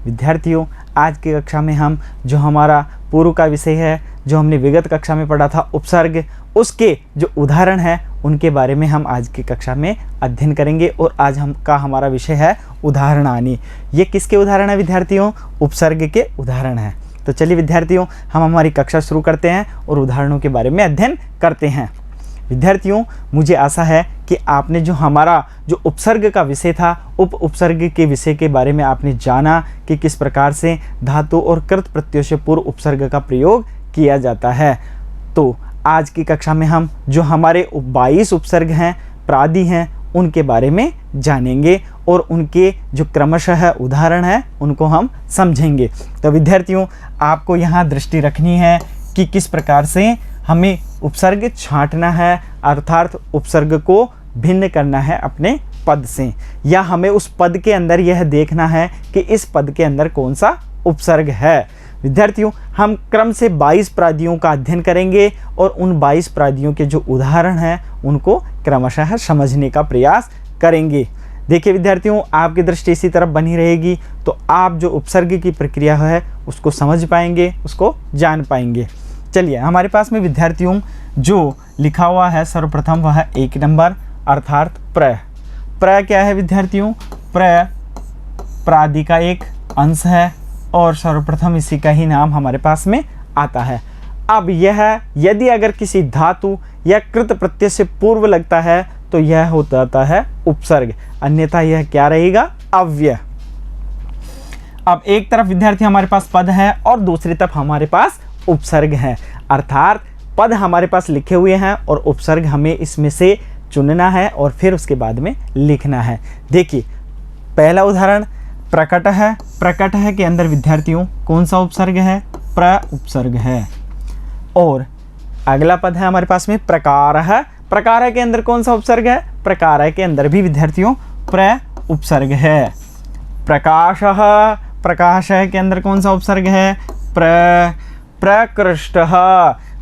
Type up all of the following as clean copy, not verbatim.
विद्यार्थियों, आज की कक्षा में हम जो हमारा पूर्व का विषय है, जो हमने विगत कक्षा में पढ़ा था उपसर्ग, उसके जो उदाहरण हैं उनके बारे में हम आज की कक्षा में अध्ययन करेंगे। और आज हमारा विषय है उदाहरणानि। ये किसके उदाहरण है विद्यार्थियों? उपसर्ग के उदाहरण हैं। तो चलिए विद्यार्थियों, हम हमारी कक्षा शुरू करते हैं और उदाहरणों के बारे में अध्ययन करते हैं। विद्यार्थियों, मुझे आशा है कि आपने जो हमारा जो उपसर्ग का विषय था, उपसर्ग के विषय के बारे में आपने जाना कि किस प्रकार से धातु और कृत प्रत्ययों से पूर्व उपसर्ग का प्रयोग किया जाता है। तो आज की कक्षा में हम जो हमारे 22 उपसर्ग हैं, प्रादि हैं, उनके बारे में जानेंगे और उनके जो क्रमशः उदाहरण हैं उनको हम समझेंगे। तो विद्यार्थियों, आपको यहाँ दृष्टि रखनी है कि किस प्रकार से हमें उपसर्ग छांटना है, अर्थात उपसर्ग को भिन्न करना है अपने पद से, या हमें उस पद के अंदर यह देखना है कि इस पद के अंदर कौन सा उपसर्ग है। विद्यार्थियों, हम क्रम से 22 प्रादियों का अध्ययन करेंगे और उन 22 प्रादियों के जो उदाहरण हैं उनको क्रमशः समझने का प्रयास करेंगे। देखिए विद्यार्थियों, आपकी दृष्टि इसी तरफ बनी रहेगी तो आप जो उपसर्ग की प्रक्रिया है उसको समझ पाएंगे, उसको जान पाएंगे। चलिए, हमारे पास में विद्यार्थियों जो लिखा हुआ है सर्वप्रथम वह है 1 नंबर, अर्थात प्र। प्र क्या है विद्यार्थियों? प्र प्रादि का एक अंश है और सर्वप्रथम इसी का ही नाम हमारे पास में आता है। अब यह यदि अगर किसी धातु या कृत प्रत्यय से पूर्व लगता है तो यह हो जाता है उपसर्ग, अन्यथा यह क्या रहेगा? अव्यय। अब एक तरफ विद्यार्थी हमारे पास पद है और दूसरी तरफ हमारे पास उपसर्ग है, अर्थात पद हमारे पास लिखे हुए हैं और उपसर्ग हमें इसमें से चुनना है और फिर उसके बाद में लिखना है। देखिए, पहला उदाहरण प्रकट है। प्रकट है के अंदर विद्यार्थियों कौन सा उपसर्ग है? प्र उपसर्ग है। और अगला पद है हमारे पास में प्रकार है। प्रकार है के अंदर कौन सा उपसर्ग है? प्रकार है के अंदर भी विद्यार्थियों प्र उपसर्ग है। प्रकाश है। प्रकाश है के अंदर कौन सा उपसर्ग है? प्र। प्रकृष्ट।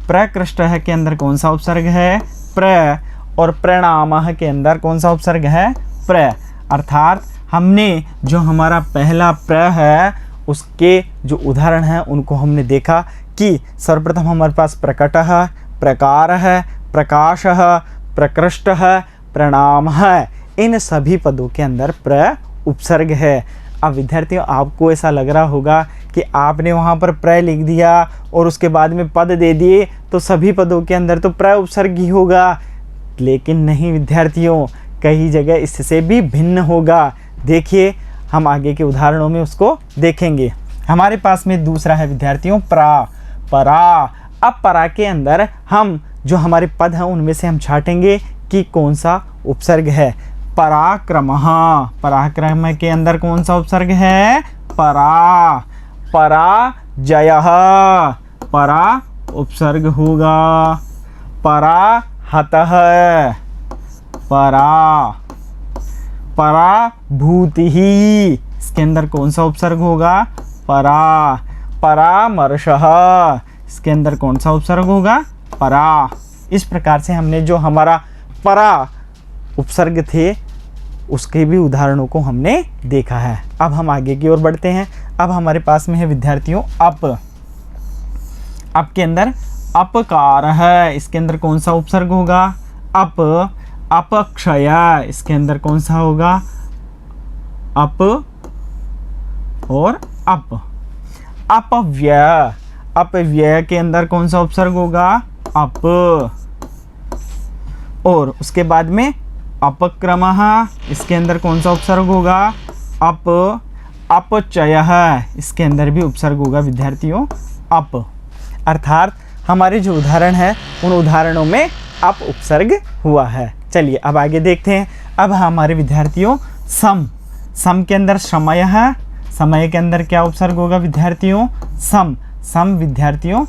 प्रकृष्ट है के अंदर कौन सा उपसर्ग है? प्र। और प्रणाम के अंदर कौन सा उपसर्ग है? प्र। अर्थात हमने जो हमारा पहला प्र है उसके जो उदाहरण हैं उनको हमने देखा कि सर्वप्रथम हमारे पास प्रकट है, प्रकार है, प्रकाश है, प्रकृष्ट है, प्रणाम है। इन सभी पदों के अंदर प्र उपसर्ग है। अब विद्यार्थियों, आपको ऐसा लग रहा होगा कि आपने वहाँ पर प्र लिख दिया और उसके बाद में पद दे दिए तो सभी पदों के अंदर तो प्र उपसर्ग ही होगा, लेकिन नहीं विद्यार्थियों, कई जगह इससे भी भिन्न होगा। देखिए, हम आगे के उदाहरणों में उसको देखेंगे। हमारे पास में दूसरा है विद्यार्थियों परा। परा। अब परा के अंदर हम जो हमारे पद हैं उनमें से हम छाटेंगे कि कौन सा उपसर्ग है। पराक्रम। पराक्रम के अंदर कौन सा उपसर्ग है? परा। पराजय। परा उपसर्ग होगा। पराहत है। परा। पराभूति ही, इसके अंदर कौन सा उपसर्ग होगा? परा। परामर्श, इसके अंदर कौन सा उपसर्ग होगा? परा। इस प्रकार से हमने जो हमारा परा उपसर्ग थे उसके भी उदाहरणों को हमने देखा है। अब हम आगे की ओर बढ़ते हैं। अब हमारे पास में है विद्यार्थियों अप। अप के अंदर अपकार है, इसके अंदर कौन सा उपसर्ग होगा? अप। अपक्षय, इसके अंदर कौन सा होगा? अप और अप। अपव्यय। अपव्यय के अंदर कौन सा उपसर्ग होगा? अप। और उसके बाद में अपक्रम, इसके अंदर कौन सा उपसर्ग होगा? अप। अपचय, इसके अंदर भी उपसर्ग होगा विद्यार्थियों अप। अर्थात हमारे जो उदाहरण है उन उदाहरणों में अप उपसर्ग हुआ है। चलिए अब आगे देखते हैं। अब हमारे विद्यार्थियों सम। सम के अंदर समय है। समय के अंदर क्या उपसर्ग होगा विद्यार्थियों? सम। सम विद्यार्थियों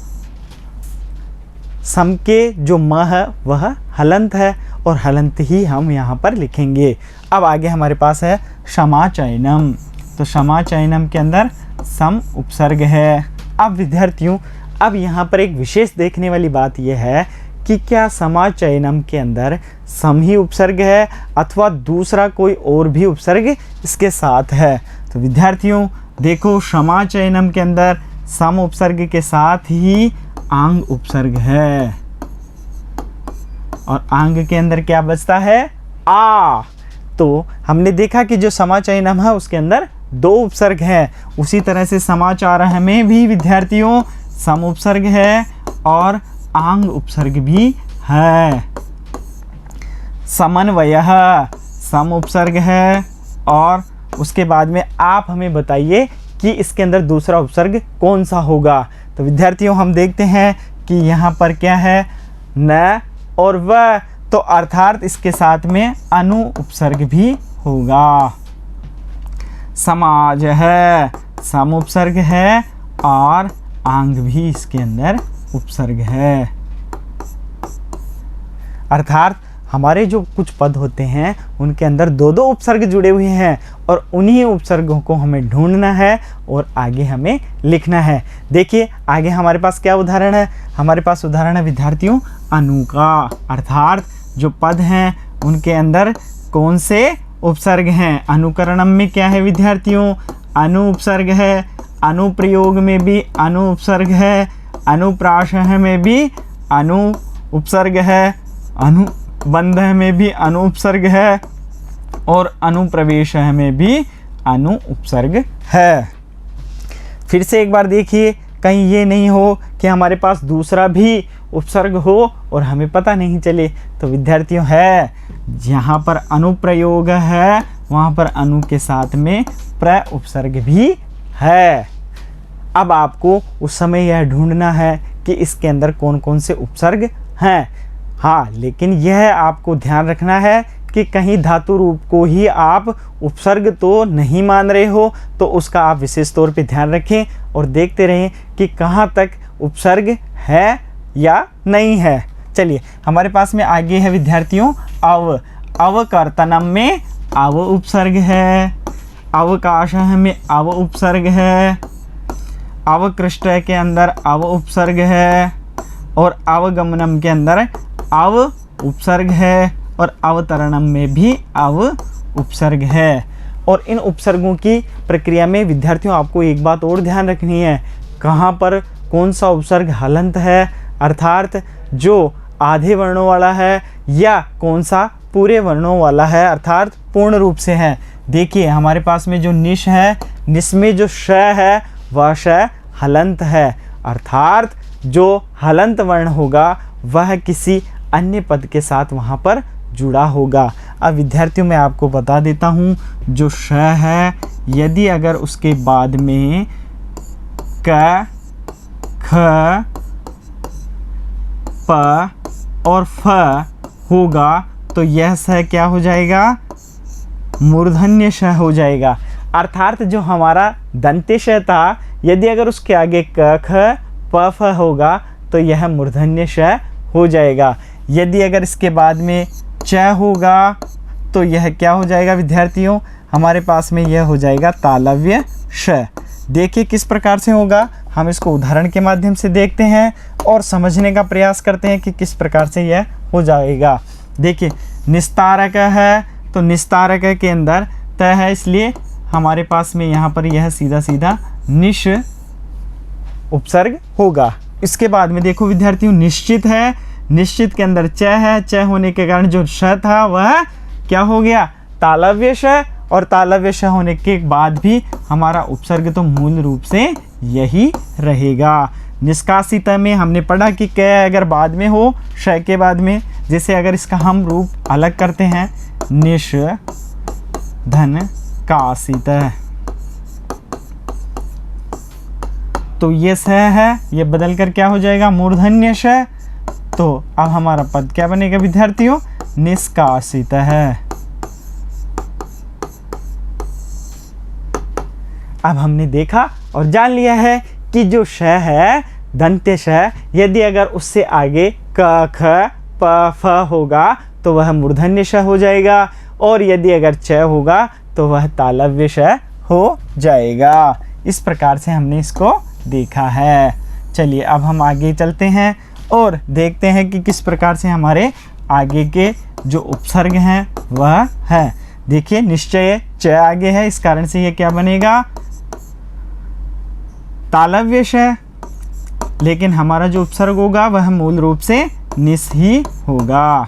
सम के जो म है वह हलंत है और हलंत ही हम यहाँ पर लिखेंगे। अब आगे हमारे पास है क्षमाचयनम। तो क्षमाचयनम के अंदर सम उपसर्ग है। अब विद्यार्थियों, अब यहाँ पर एक विशेष देखने वाली बात यह है कि क्या समाचयनम के अंदर सम ही उपसर्ग है अथवा दूसरा कोई और भी उपसर्ग इसके साथ है। तो विद्यार्थियों देखो समाचयनम के अंदर सम उपसर्ग के साथ ही आंग उपसर्ग है, और आंग के अंदर क्या बचता है? आ। तो हमने देखा कि जो समाचयनम है उसके अंदर 2 उपसर्ग है। उसी तरह से समाचार में भी विद्यार्थियों सम उपसर्ग है और आंग उपसर्ग भी है। समन्वयः सम उपसर्ग है, और उसके बाद में आप हमें बताइए कि इसके अंदर दूसरा उपसर्ग कौन सा होगा। तो विद्यार्थियों हम देखते हैं कि यहाँ पर क्या है? न और व, तो अर्थात इसके साथ में अनु उपसर्ग भी होगा। समाज है सम उपसर्ग है और आंग भी इसके अंदर उपसर्ग है। अर्थात हमारे जो कुछ पद होते हैं उनके अंदर 2-2 उपसर्ग जुड़े हुए हैं, और उन्हीं उपसर्गों को हमें ढूंढना है और आगे हमें लिखना है। देखिए आगे हमारे पास क्या उदाहरण है? हमारे पास उदाहरण है विद्यार्थियों अनु का। अर्थात जो पद हैं उनके अंदर कौन से उपसर्ग हैं? अनुकरणम में क्या है विद्यार्थियों? अनु उपसर्ग है। अनुप्रयोग में भी अनु उपसर्ग है। अनुप्राशः में भी अनु उपसर्ग है। अनुबंध में भी अनु उपसर्ग है, और अनुप्रवेश में भी अनु उपसर्ग है। फिर से एक बार देखिए, कहीं ये नहीं हो कि हमारे पास दूसरा भी उपसर्ग हो और हमें पता नहीं चले। तो विद्यार्थियों है जहाँ पर अनुप्रयोग है वहाँ पर अनु के साथ में प्र उपसर्ग भी है। अब आपको उस समय यह ढूंढना है कि इसके अंदर कौन कौन से उपसर्ग हैं। हाँ, लेकिन यह आपको ध्यान रखना है कि कहीं धातु रूप को ही आप उपसर्ग तो नहीं मान रहे हो, तो उसका आप विशेष तौर पे ध्यान रखें और देखते रहें कि कहाँ तक उपसर्ग है या नहीं है। चलिए हमारे पास में आगे है विद्यार्थियों अव। अवकर्तनम में अव उपसर्ग है। अवकाशः में अव उपसर्ग है। अवकृष्ट के अंदर अव उपसर्ग है, और अवगमनम के अंदर अव उपसर्ग है, और अवतरणम में भी अव उपसर्ग है। और इन उपसर्गों की प्रक्रिया में विद्यार्थियों आपको एक बात और ध्यान रखनी है, कहाँ पर कौन सा उपसर्ग हलंत है, अर्थात जो आधे वर्णों वाला है, या कौन सा पूरे वर्णों वाला है, अर्थात पूर्ण रूप से है। देखिए हमारे पास में जो निश है, निश में जो श है वह श हलंत है, अर्थात जो हलंत वर्ण होगा वह किसी अन्य पद के साथ वहाँ पर जुड़ा होगा। अब विद्यार्थियों मैं आपको बता देता हूँ, जो श है यदि अगर उसके बाद में क, ख, प और फ होगा तो यह स क्या हो जाएगा? मूर्धन्य श हो जाएगा। अर्थात जो हमारा दंत्य श था, यदि अगर उसके आगे क, ख, प, फ होगा तो यह मूर्धन्य श हो जाएगा। यदि अगर इसके बाद में च होगा तो यह क्या हो जाएगा विद्यार्थियों? हमारे पास में यह हो जाएगा तालव्य श। देखिए किस प्रकार से होगा, हम इसको उदाहरण के माध्यम से देखते हैं और समझने का प्रयास करते हैं कि किस प्रकार से यह हो जाएगा। देखिए निस्तारक है, तो निस्तारक के अंदर त है, इसलिए हमारे पास में यहाँ पर यह सीधा सीधा निश उपसर्ग होगा। इसके बाद में देखो विद्यार्थियों निश्चित है, निश्चित के अंदर च है, च होने के कारण जो श था वह क्या हो गया? तालव्य श, और तालव्य श होने के बाद भी हमारा उपसर्ग तो मूल रूप से यही रहेगा। निष्कासित में हमने पढ़ा कि क अगर बाद में हो श के बाद में, जैसे अगर इसका हम रूप अलग करते हैं निश धन कासित, तो ये स है, ये बदल कर क्या हो जाएगा? मूर्धन्य श। तो अब हमारा पद क्या बनेगा विद्यार्थियों? निष्कासित है। अब हमने देखा और जान लिया है कि जो श है दंत्य श, यदि अगर उससे आगे क, ख, प, फ होगा तो वह मूर्धन्य श हो जाएगा, और यदि अगर च होगा तो वह तालव्य श हो जाएगा। इस प्रकार से हमने इसको देखा है। चलिए अब हम आगे चलते हैं और देखते हैं कि किस प्रकार से हमारे आगे के जो उपसर्ग हैं वह है। देखिए निश्चय च आगे है, इस कारण से ये क्या बनेगा? तालव्य श, लेकिन हमारा जो उपसर्ग होगा वह मूल रूप से निस ही होगा।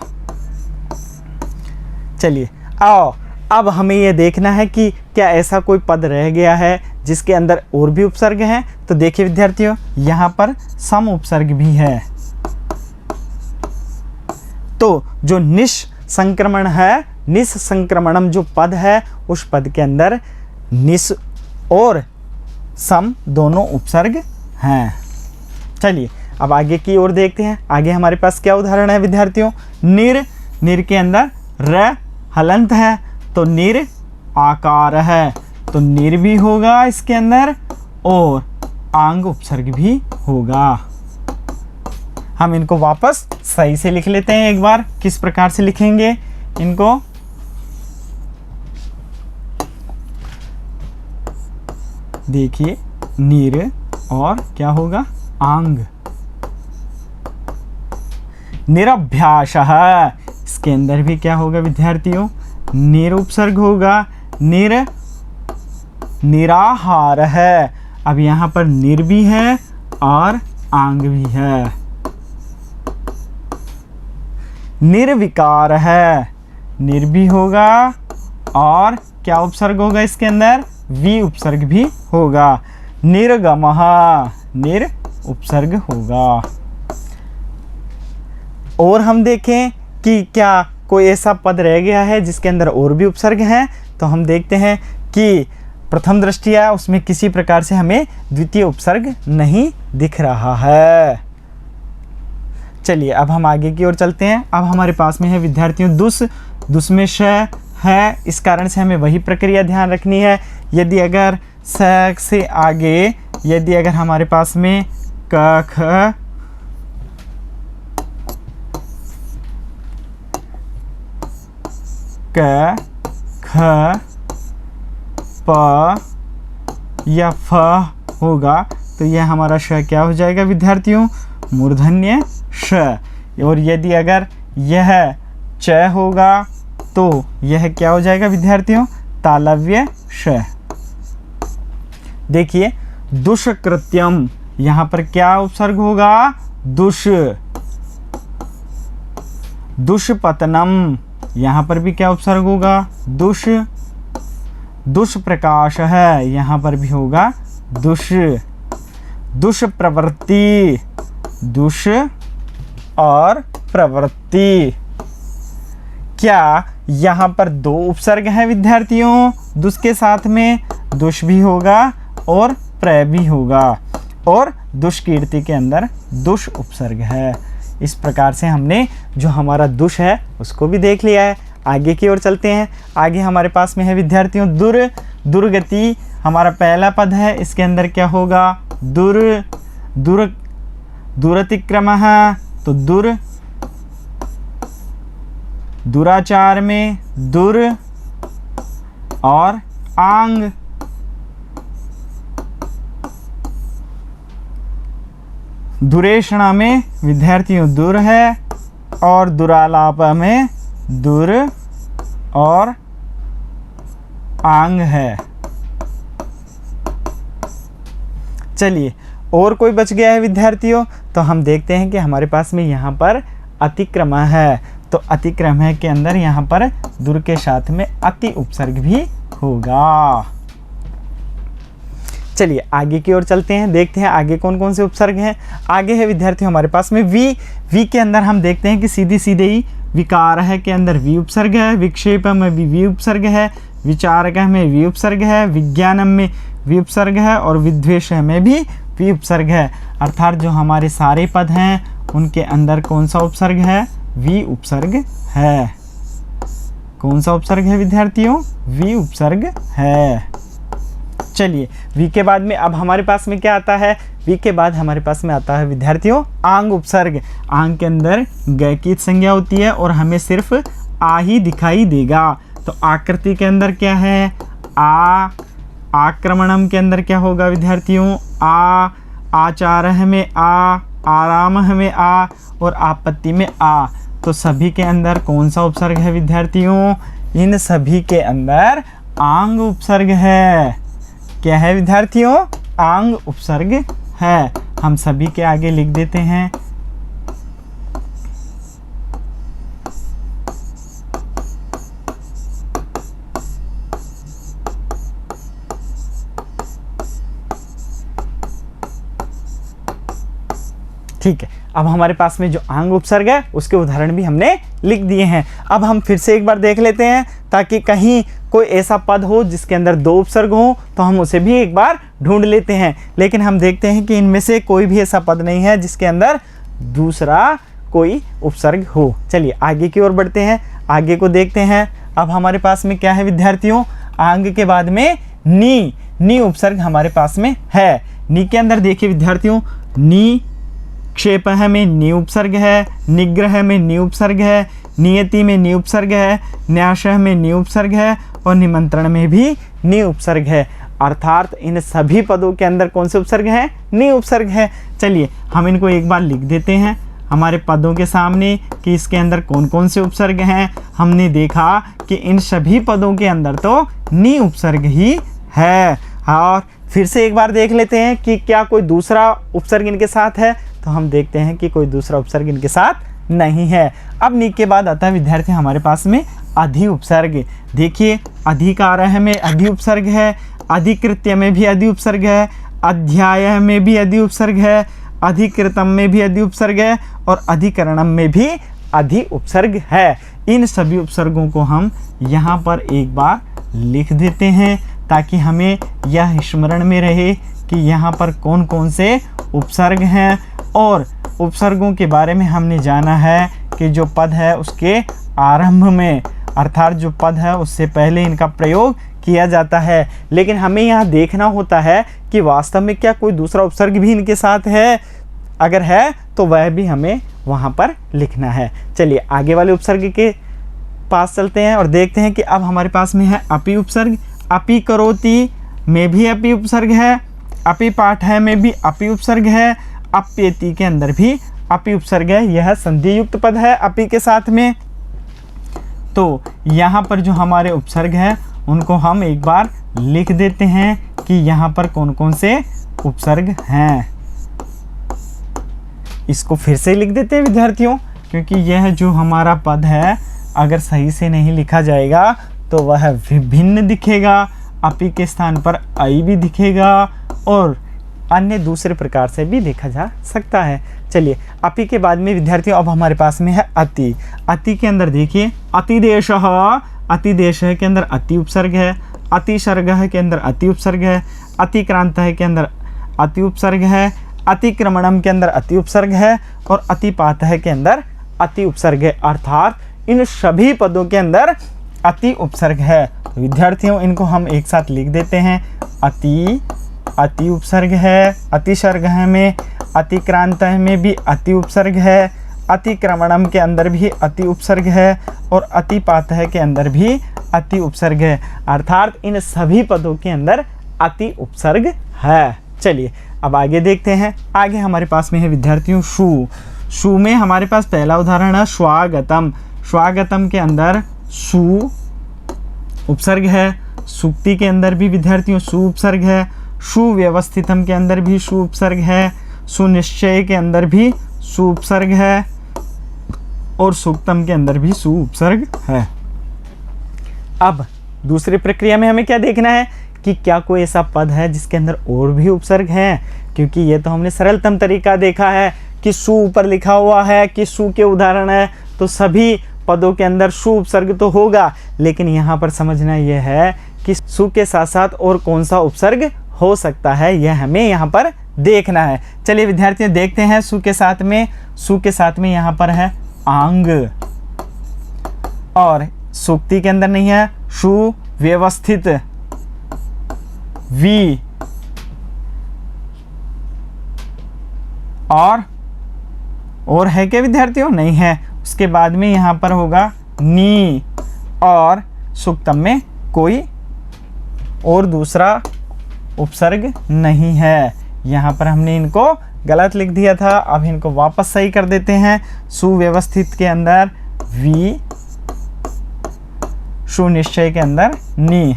चलिए आओ, अब हमें यह देखना है कि क्या ऐसा कोई पद रह गया है जिसके अंदर और भी उपसर्ग हैं। तो देखिए विद्यार्थियों, यहाँ पर सम उपसर्ग भी है। तो जो निष्संक्रमण है, निष्संक्रमणम जो पद है, उस पद के अंदर निस और सम दोनों उपसर्ग हैं। चलिए अब आगे की ओर देखते हैं। आगे हमारे पास क्या उदाहरण है विद्यार्थियों? निर, निर के अंदर र हलंत है, तो निर आकार है, तो निर भी होगा इसके अंदर और आंग उपसर्ग भी होगा। हम इनको वापस सही से लिख लेते हैं एक बार। किस प्रकार से लिखेंगे इनको? देखिए, निर और क्या होगा? आंग। निरभ्यास है, इसके अंदर भी क्या होगा विद्यार्थियों? निर उपसर्ग होगा। निर निराहार है, अब यहाँ पर निर भी है और आंग भी है। निर्विकार है, निर भी होगा और क्या उपसर्ग होगा इसके अंदर? वी उपसर्ग भी होगा। निर्गमः, निर उपसर्ग होगा। और हम देखें कि क्या कोई ऐसा पद रह गया है जिसके अंदर और भी उपसर्ग हैं। तो हम देखते हैं कि प्रथम दृष्टया उसमें किसी प्रकार से हमें द्वितीय उपसर्ग नहीं दिख रहा है। चलिए अब हम आगे की ओर चलते हैं। अब हमारे पास में है विद्यार्थियों दुस, दुस में श है, इस कारण से हमें वही प्रक्रिया ध्यान रखनी है। यदि अगर स से आगे यदि अगर हमारे पास में क ख क ख प या फ होगा तो यह हमारा श क्या हो जाएगा विद्यार्थियों? मूर्धन्य श। और यदि अगर यह च होगा तो यह क्या हो जाएगा विद्यार्थियों? तालव्य श। देखिए, दुष्कृत्यम, यहाँ पर क्या उपसर्ग होगा? दुष। दुष्पतनम, यहाँ पर भी क्या उपसर्ग होगा? दुष। दुष्प्रकाश है, यहाँ पर भी होगा दुष। दुष्प्रवृत्ति, दुष और प्रवृत्ति। क्या यहाँ पर दो उपसर्ग हैं विद्यार्थियों? दुष के साथ में दुष भी होगा और प्र भी होगा, और दुष्कीर्ति के अंदर दुष उपसर्ग है। इस प्रकार से हमने जो हमारा दुष है उसको भी देख लिया है। आगे की ओर चलते हैं। आगे हमारे पास में है विद्यार्थियों दुर, दुर्गति हमारा पहला पद है, इसके अंदर क्या होगा? दुर, दुर, दुरतिक्रमः, तो दुर, दुराचार में दुर और आंग। दुरेषणा में विद्यार्थियों दुर है और दुरालाप में दुर और आंग है। चलिए, और कोई बच गया है विद्यार्थियों? तो हम देखते हैं कि हमारे पास में यहाँ पर अतिक्रम है, तो अतिक्रम है के अंदर यहाँ पर दुर के साथ में अति उपसर्ग भी होगा। चलिए आगे की ओर चलते हैं, देखते हैं आगे कौन कौन से उपसर्ग हैं। आगे है विद्यार्थियों हमारे पास में वी, वी के अंदर हम देखते हैं कि सीधी सीधे ही विकार है के अंदर वी उपसर्ग है, विक्षेप में भी वी उपसर्ग है, विचारक में वी उपसर्ग है, विज्ञानम में वी उपसर्ग है और विद्वेष में भी वी उपसर्ग है। अर्थात जो हमारे सारे पद हैं उनके अंदर कौन सा उपसर्ग है? वी उपसर्ग है। कौन सा उपसर्ग है विद्यार्थियों? वी उपसर्ग है। चलिए, वी के बाद में अब हमारे पास में क्या आता है? वी के बाद हमारे पास में आता है विद्यार्थियों आंग उपसर्ग। आंग के अंदर ग की संज्ञा होती है और हमें सिर्फ आ ही दिखाई देगा। तो आकृति के अंदर क्या है? आ। आक्रमणम के अंदर क्या होगा विद्यार्थियों? आ। आचार में आ, आराम में आ और आपत्ति में आ। तो सभी के अंदर कौन सा उपसर्ग है विद्यार्थियों? इन सभी के अंदर आंग उपसर्ग है। क्या है विद्यार्थियों? आंग उपसर्ग है। हम सभी के आगे लिख देते हैं। ठीक है, अब हमारे पास में जो आंग उपसर्ग है उसके उदाहरण भी हमने लिख दिए हैं। अब हम फिर से एक बार देख लेते हैं, ताकि कहीं कोई ऐसा पद हो जिसके अंदर दो उपसर्ग हो तो हम उसे भी एक बार ढूंढ लेते हैं। लेकिन हम देखते हैं कि इनमें से कोई भी ऐसा पद नहीं है जिसके अंदर दूसरा कोई उपसर्ग हो। चलिए आगे की ओर बढ़ते हैं, आगे को देखते हैं। अब हमारे पास में क्या है विद्यार्थियों, आंग के बाद में नी उपसर्ग हमारे पास में है। नी के अंदर देखिए विद्यार्थियों, नी क्षेपः में नी उपसर्ग है, निग्रह में नी उपसर्ग है, नियति में नी उपसर्ग है, न्यासः में नी उपसर्ग है और निमंत्रण में भी नी उपसर्ग है। अर्थात इन सभी पदों के अंदर कौन से उपसर्ग हैं, नी उपसर्ग है। चलिए हम इनको एक बार लिख देते हैं हमारे पदों के सामने कि इसके अंदर कौन कौन से उपसर्ग हैं। हमने देखा कि इन सभी पदों के अंदर तो नी उपसर्ग ही है। और फिर से एक बार देख लेते हैं कि क्या कोई दूसरा उपसर्ग इनके साथ है, तो हम देखते हैं कि कोई दूसरा उपसर्ग इनके साथ नहीं है। अब नी के बाद आता है विद्यार्थी हमारे पास में अधि उपसर्ग। देखिए अधिकारः में अधि उपसर्ग है, अधिकृत्य में भी अधि उपसर्ग है, अध्याय में भी अधि उपसर्ग है, अधिकृतम में भी अधि उपसर्ग है और अधिकरणम में भी अधि उपसर्ग है। इन सभी उपसर्गों को हम यहाँ पर एक बार लिख देते हैं ताकि हमें यह स्मरण में रहे कि यहाँ पर कौन कौन से उपसर्ग हैं। और उपसर्गों के बारे में हमने जाना है कि जो पद है उसके आरंभ में, अर्थात जो पद है उससे पहले इनका प्रयोग किया जाता है। लेकिन हमें यहाँ देखना होता है कि वास्तव में क्या कोई दूसरा उपसर्ग भी इनके साथ है। अगर है तो वह भी हमें वहाँ पर लिखना है। चलिए आगे वाले उपसर्ग के पास चलते हैं और देखते हैं कि अब हमारे पास में है अपि उपसर्ग। अपि करोति में भी अपि उपसर्ग है, अपि पाठः में भी अपि उपसर्ग है, अप्येति के अंदर भी अपि उपसर्ग है। यह संधि युक्त पद है अपि के साथ में। तो यहाँ पर जो हमारे उपसर्ग हैं उनको हम एक बार लिख देते हैं कि यहाँ पर कौन कौन से उपसर्ग हैं। इसको फिर से लिख देते हैं विद्यार्थियों, क्योंकि यह जो हमारा पद है अगर सही से नहीं लिखा जाएगा तो वह विभिन्न दिखेगा। अपि के स्थान पर आई भी दिखेगा और अन्य दूसरे प्रकार से भी देखा जा सकता है। चलिए अपि के बाद में विद्यार्थियों अब हमारे पास में है अति। अति के अंदर देखिए अतिदेशः, अतिदेशः के अंदर अति उपसर्ग है, अतिसर्गः के अंदर अति उपसर्ग है, अतिक्रांतः के अंदर अति उपसर्ग है, अतिक्रमणम के अंदर अति उपसर्ग है और अतिपातः के अंदर अति उपसर्ग है। अर्थात इन सभी पदों के अंदर अति उपसर्ग है। तो विद्यार्थियों इनको हम एक साथ लिख देते हैं। अति उपसर्ग है, अतिसर्गः में, अतिक्रांतः में भी अति उपसर्ग है, अतिक्रमणम के अंदर भी अति उपसर्ग है और अतिपातः के अंदर भी अति उपसर्ग है। अर्थात इन सभी पदों के अंदर अति उपसर्ग है। चलिए अब आगे देखते हैं। आगे हमारे पास में है विद्यार्थियों शु। शु में हमारे पास पहला उदाहरण है स्वागतम। स्वागतम के अंदर सु उपसर्ग है, सुक्ति के अंदर भी विद्यार्थियों सु उपसर्ग है, सुव्यवस्थितम के अंदर भी सु उपसर्ग है, सुनिश्चय के अंदर भी सु उपसर्ग है और सूक्तम के अंदर भी सु उपसर्ग है। अब दूसरी प्रक्रिया में हमें क्या देखना है कि क्या कोई ऐसा पद है जिसके अंदर और भी उपसर्ग हैं, क्योंकि ये तो हमने सरलतम तरीका देखा है कि सु ऊपर लिखा हुआ है कि सु के उदाहरण है तो सभी पदों के अंदर सु उपसर्ग तो होगा। लेकिन यहाँ पर समझना यह है कि सु के साथ साथ और कौन सा उपसर्ग हो सकता है, यह हमें यहाँ पर देखना है। चलिए विद्यार्थियों देखते हैं सु के साथ में यहाँ पर है आंग और सूक्ति के अंदर नहीं है सुव्यवस्थित, वी और है क्या विद्यार्थियों, नहीं है। उसके बाद में यहाँ पर होगा नी और सूक्तम में कोई और दूसरा उपसर्ग नहीं है। यहाँ पर हमने इनको गलत लिख दिया था, अब इनको वापस सही कर देते हैं। सुव्यवस्थित के अंदर वी, सुनिश्चय के अंदर नी।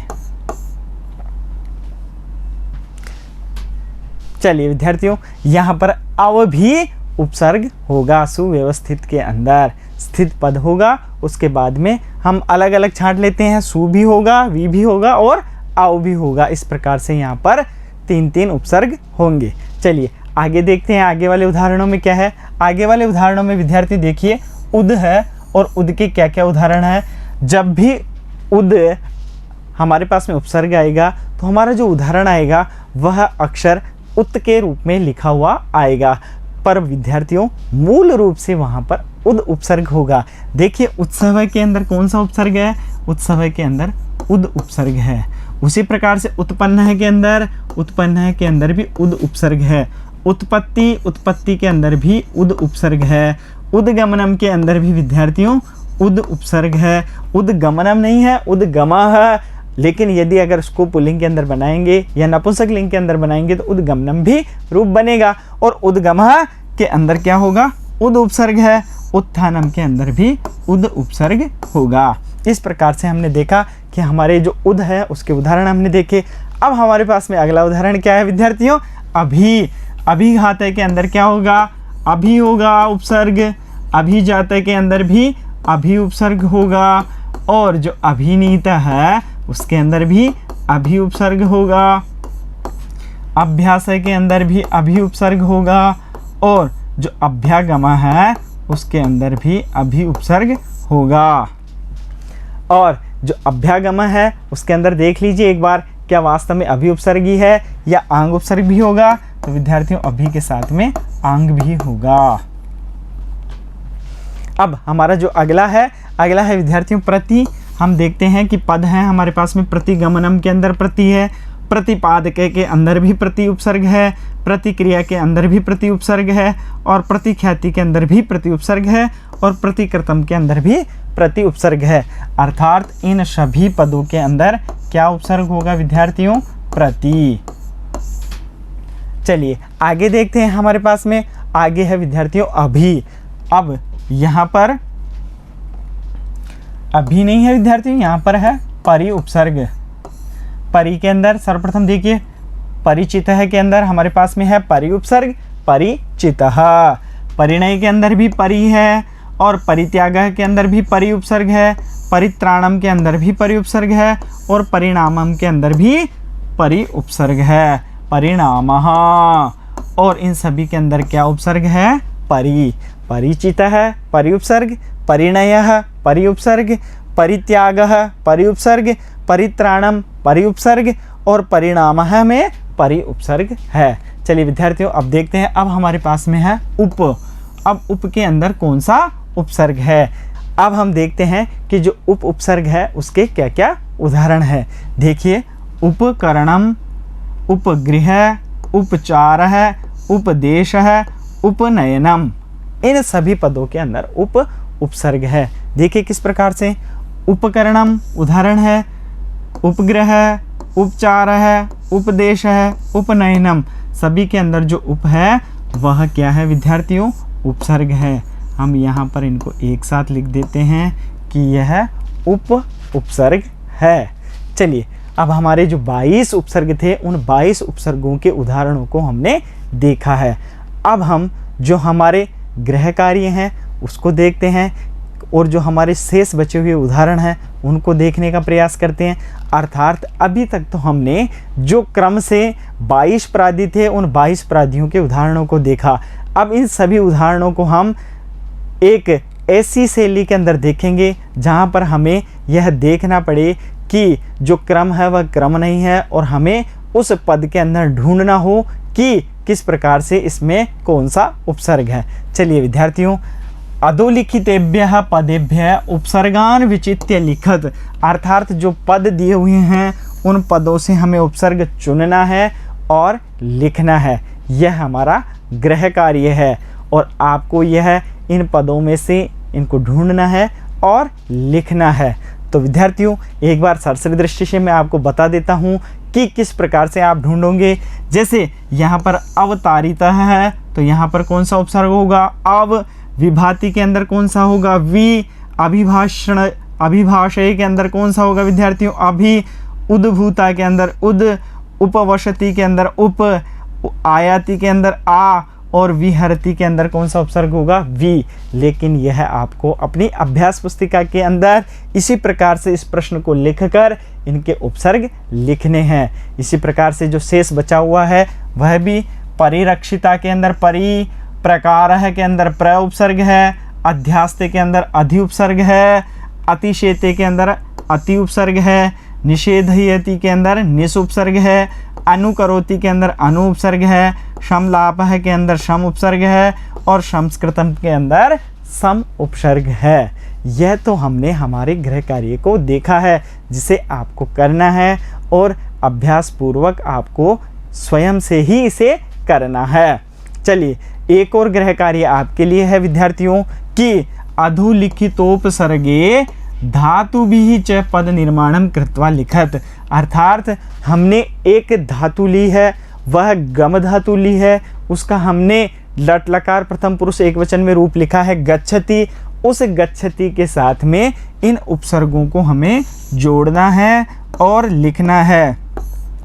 चलिए विद्यार्थियों, यहाँ पर अव भी उपसर्ग होगा, सुव्यवस्थित के अंदर स्थित पद होगा। उसके बाद में हम अलग अलग छांट लेते हैं, सु भी होगा, वी भी होगा और अव भी होगा। इस प्रकार से यहाँ पर 3 उपसर्ग होंगे। चलिए आगे देखते हैं आगे वाले उदाहरणों में क्या है। आगे वाले उदाहरणों में विद्यार्थी देखिए, उद है और उद के क्या क्या उदाहरण है। जब भी उद हमारे पास में उपसर्ग आएगा तो हमारा जो उदाहरण आएगा वह अक्षर उत के रूप में लिखा हुआ आएगा, पर विद्यार्थियों मूल रूप से वहाँ पर उद उपसर्ग होगा। देखिए उत्सव के अंदर कौन सा उपसर्ग है, उत्सव के अंदर उद उपसर्ग है। उसी प्रकार से उत्पन्न के अंदर भी उद उपसर्ग है। उत्पत्ति के अंदर भी उद उपसर्ग है। उद्गमनम के अंदर भी विद्यार्थियों उद उपसर्ग है। उद्गमनम नहीं है, उद्गमा है, लेकिन यदि अगर उसको पुल्लिंग के अंदर बनाएंगे या नपुंसक लिंग के अंदर बनाएंगे तो उद्गमनम भी रूप बनेगा। और उद्गमा के अंदर क्या होगा, उद उपसर्ग है। उत्थानम के अंदर भी उद उपसर्ग होगा। इस प्रकार से हमने देखा कि हमारे जो उद है उसके उदाहरण हमने देखे। अब हमारे पास में अगला उदाहरण क्या है विद्यार्थियों, अभी। अभिघातय के अंदर क्या होगा, अभी होगा उपसर्ग। अभिजातय के अंदर भी अभी उपसर्ग होगा। और जो अभिनीत है उसके अंदर भी अभी उपसर्ग होगा। अभ्यासय के अंदर भी अभी उपसर्ग होगा। और जो अभ्यागम है उसके अंदर भी अभी उपसर्ग होगा। और जो अभ्यागम है उसके अंदर देख लीजिए एक बार, क्या वास्तव में अभी उपसर्ग ही है या आंग उपसर्ग भी होगा। तो विद्यार्थियों अभी के साथ में आंग भी होगा। अब हमारा जो अगला है विद्यार्थियों प्रति। हम देखते हैं कि पद है हमारे पास में, प्रतिगमनम के अंदर प्रति है, प्रतिपादक के अंदर भी प्रति उपसर्ग है, प्रतिक्रिया के अंदर भी प्रति उपसर्ग है, और प्रतिख्याति के अंदर भी प्रति उपसर्ग है, और प्रतिकृतम के अंदर भी प्रति उपसर्ग है। अर्थात इन सभी पदों के अंदर क्या उपसर्ग होगा विद्यार्थियों, प्रति। चलिए आगे देखते हैं हमारे पास में, आगे है विद्यार्थियों अभी। अब यहाँ पर अभी नहीं है विद्यार्थियों, यहाँ पर है परि उपसर्ग। परि के अंदर सर्वप्रथम देखिए, परिचित है के अंदर हमारे पास में है परि उपसर्ग, परिचितः। परिणय के अंदर भी परि है, और परित्याग के अंदर भी परि उपसर्ग है। परित्राणम के अंदर भी परि उपसर्ग है, और परिणामम के अंदर भी परि उपसर्ग है। परिणामः, और इन सभी के अंदर क्या उपसर्ग है, परि। परिचित है परि उपसर्ग, परिणय परि उपसर्ग, परित्याग परि उपसर्ग, परित्राणम परि उपसर्ग, और परिणामः में परि उपसर्ग है। चलिए विद्यार्थियों अब देखते हैं, अब हमारे पास में है उप। अब उप के अंदर कौन सा उपसर्ग है। अब हम देखते हैं कि जो उप उपसर्ग है उसके क्या क्या उदाहरण है। देखिए उपकरणम, उपगृह, उपचार है, उपदेश है, उपनयनम, इन सभी पदों के अंदर उप उपसर्ग है। देखिए किस प्रकार से, उपकरणम उदाहरण है, उपग्रह है, उपचार है, उपदेश है, उपनयनम, सभी के अंदर जो उप है वह क्या है विद्यार्थियों, उपसर्ग है। हम यहाँ पर इनको एक साथ लिख देते हैं कि यह उप उपसर्ग है। चलिए अब हमारे जो 22 उपसर्ग थे उन 22 उपसर्गों के उदाहरणों को हमने देखा है। अब हम जो हमारे गृह कार्य हैं उसको देखते हैं, और जो हमारे शेष बचे हुए उदाहरण हैं उनको देखने का प्रयास करते हैं। अर्थात अभी तक तो हमने जो क्रम से 22 प्रादि थे उन 22 प्रादियों के उदाहरणों को देखा। अब इन सभी उदाहरणों को हम एक ऐसी शैली के अंदर देखेंगे जहाँ पर हमें यह देखना पड़े कि जो क्रम है वह क्रम नहीं है, और हमें उस पद के अंदर ढूंढना हो कि किस प्रकार से इसमें कौन सा उपसर्ग है। चलिए विद्यार्थियों, अधोलिखितेभ्यः पदेभ्यः उपसर्गान विचित्य लिखत, अर्थात जो पद दिए हुए हैं उन पदों से हमें उपसर्ग चुनना है और लिखना है। यह हमारा गृह कार्य है, और आपको यह इन पदों में से इनको ढूंढना है और लिखना है। तो विद्यार्थियों एक बार सरसरी दृष्टि से मैं आपको बता देता हूँ कि किस प्रकार से आप ढूंढोगे। जैसे यहाँ पर अवतारिता है तो यहाँ पर कौन सा उपसर्ग होगा, अव। विभाति के अंदर कौन सा होगा, वि। अभिभाषण, अभिभाषय के अंदर कौन सा होगा विद्यार्थियों, अभि। उद्भूता के अंदर उद। उपवसति के अंदर उप। आयाति के अंदर आ और विहरति के अंदर कौन सा उपसर्ग होगा? वी। लेकिन यह आपको अपनी अभ्यास पुस्तिका के अंदर इसी प्रकार से इस प्रश्न को लिखकर इनके उपसर्ग लिखने हैं। इसी प्रकार से जो शेष बचा हुआ है वह भी परिरक्षिता के अंदर परि, प्रकारः के अंदर प्र उपसर्ग है, अध्यास्ते के अंदर अधि उपसर्ग है, अतिशेते के अंदर अति उपसर्ग है, निषेधयति के अंदर निस उपसर्ग है, अनुकरोति के अंदर अनु उपसर्ग है, समलापः के अंदर सम उपसर्ग है और संस्कृतम के अंदर सम उपसर्ग है। यह तो हमने हमारे गृह कार्य को देखा है जिसे आपको करना है और अभ्यास पूर्वक आपको स्वयं से ही इसे करना है। चलिए एक और गृह कार्य आपके लिए है विद्यार्थियों कि अधोलिखितोपसर्गे धातु भी च पद निर्माणम कृत्वा लिखत। अर्थात हमने एक धातु ली है, वह गम धातु ली है, उसका हमने लट लकार प्रथम पुरुष एक वचन में रूप लिखा है गच्छति। उस गच्छति के साथ में इन उपसर्गों को हमें जोड़ना है और लिखना है।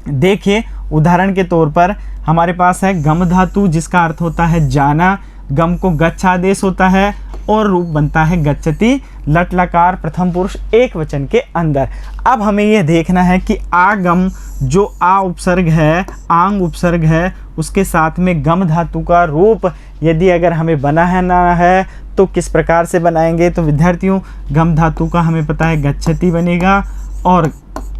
देखिए उदाहरण के तौर पर हमारे पास है गम धातु जिसका अर्थ होता है जाना, गम को गच्छ आदेश होता है और रूप बनता है गच्छति, लट लकार प्रथम पुरुष एक वचन के अंदर। अब हमें यह देखना है कि आगम जो आ उपसर्ग है, आंग उपसर्ग है, उसके साथ में गम धातु का रूप यदि अगर हमें बनाना है तो किस प्रकार से बनाएंगे? तो विद्यार्थियों गम धातु का हमें पता है गच्छति बनेगा और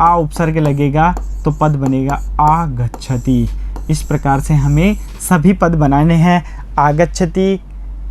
आ उपसर्ग लगेगा तो पद बनेगा आगच्छति। इस प्रकार से हमें सभी पद बनाने हैं। आगच्छति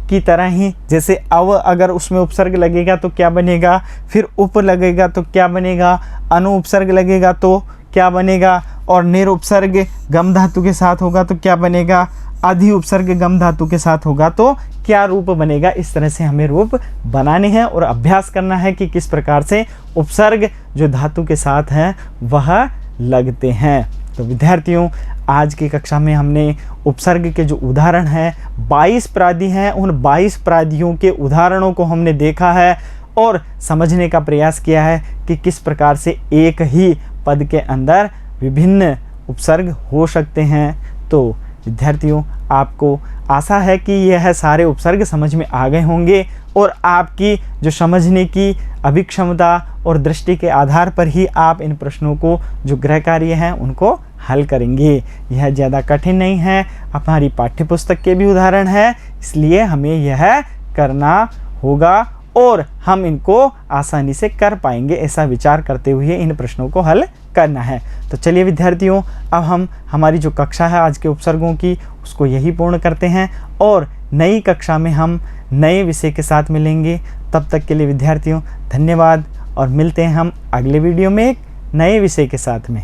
की तरह ही जैसे अव अगर उसमें उपसर्ग लगेगा तो क्या बनेगा, फिर उप लगेगा तो क्या बनेगा, अनु उपसर्ग लगेगा तो क्या बनेगा, और निर उपसर्ग गम धातु के साथ होगा तो क्या बनेगा, अधि उपसर्ग गम धातु के साथ होगा तो क्या रूप बनेगा। इस तरह से हमें रूप बनाने हैं और अभ्यास करना है कि किस प्रकार से उपसर्ग जो धातु के साथ हैं वह लगते हैं। तो विद्यार्थियों आज की कक्षा में हमने उपसर्ग के जो उदाहरण हैं 22 प्रादि हैं, उन 22 प्रादियों के उदाहरणों को हमने देखा है और समझने का प्रयास किया है कि किस प्रकार से एक ही पद के अंदर विभिन्न उपसर्ग हो सकते हैं। तो विद्यार्थियों आपको आशा है कि यह सारे उपसर्ग समझ में आ गए होंगे और आपकी जो समझने की अभिक्षमता और दृष्टि के आधार पर ही आप इन प्रश्नों को जो गृह कार्य हैं उनको हल करेंगे। यह ज़्यादा कठिन नहीं है, हमारी पाठ्यपुस्तक के भी उदाहरण है, इसलिए हमें यह करना होगा और हम इनको आसानी से कर पाएंगे ऐसा विचार करते हुए इन प्रश्नों को हल करना है। तो चलिए विद्यार्थियों अब हम हमारी जो कक्षा है आज के उपसर्गों की उसको यही पूर्ण करते हैं और नई कक्षा में हम नए विषय के साथ मिलेंगे। तब तक के लिए विद्यार्थियों धन्यवाद और मिलते हैं हम अगले वीडियो में एक नए विषय के साथ में।